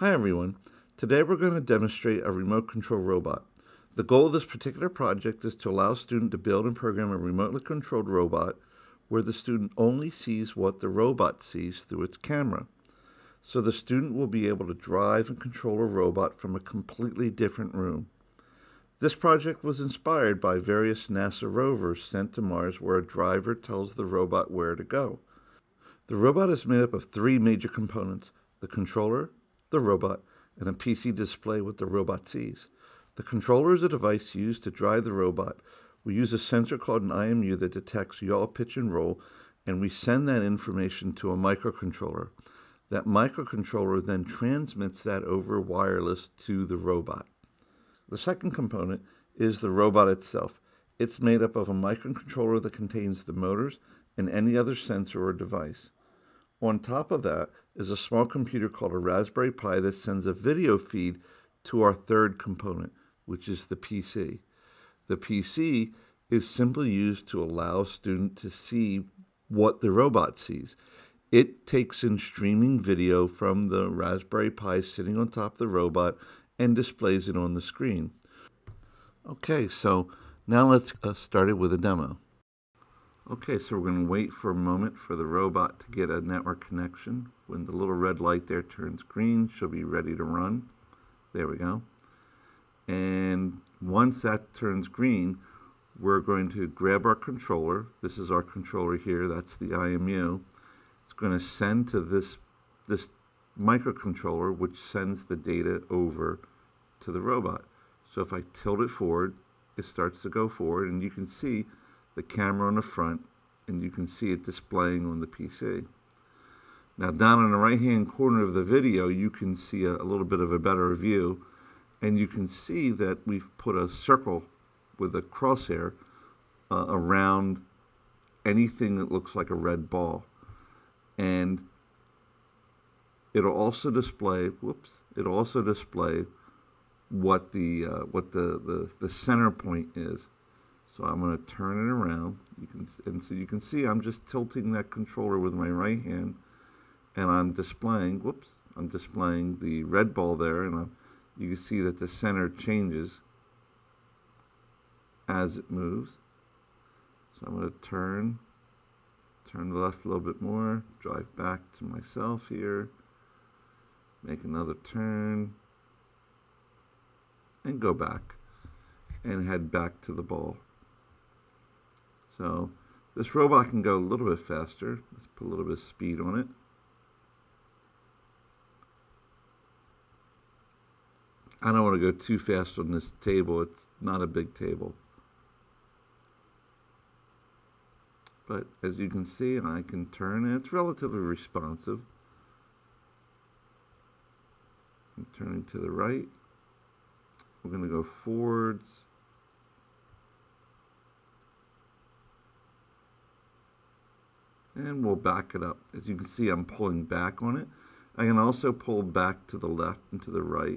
Hi everyone. Today we're going to demonstrate a remote control robot. The goal of this particular project is to allow a student to build and program a remotely controlled robot where the student only sees what the robot sees through its camera. So the student will be able to drive and control a robot from a completely different room. This project was inspired by various NASA rovers sent to Mars where a driver tells the robot where to go. The robot is made up of three major components: the controller, the robot, and a PC display what the robot sees. The controller is a device used to drive the robot. We use a sensor called an IMU that detects yaw, pitch, and roll, and we send that information to a microcontroller. That microcontroller then transmits that over wireless to the robot. The second component is the robot itself. It's made up of a microcontroller that contains the motors and any other sensor or device. On top of that is a small computer called a Raspberry Pi that sends a video feed to our third component, which is the PC. The PC is simply used to allow a student to see what the robot sees. It takes in streaming video from the Raspberry Pi sitting on top of the robot and displays it on the screen. Okay, so now let's start it with a demo. Okay, so we're going to wait for a moment for the robot to get a network connection. When the little red light there turns green, she'll be ready to run. There we go. And once that turns green, we're going to grab our controller. This is our controller here. That's the IMU. It's going to send to this microcontroller, which sends the data over to the robot. So if I tilt it forward, it starts to go forward, and you can see the camera on the front, and you can see it displaying on the PC. Now down in the right hand corner of the video, you can see a little bit of a better view, and you can see that we've put a circle with a crosshair around anything that looks like a red ball. And it'll also display, it'll also display what the center point is. So I'm going to turn it around. So you can see I'm just tilting that controller with my right hand, and I'm displaying, I'm displaying the red ball there, and you can see that the center changes as it moves. So I'm going to turn to the left a little bit more, drive back to myself here, make another turn, and go back, and head back to the ball. So this robot can go a little bit faster. Let's put a little bit of speed on it. I don't want to go too fast on this table. It's not a big table. But as you can see, I can turn, and it's relatively responsive. I'm turning to the right. We're going to go forwards. And we'll back it up. As you can see, I'm pulling back on it. I can also pull back to the left and to the right.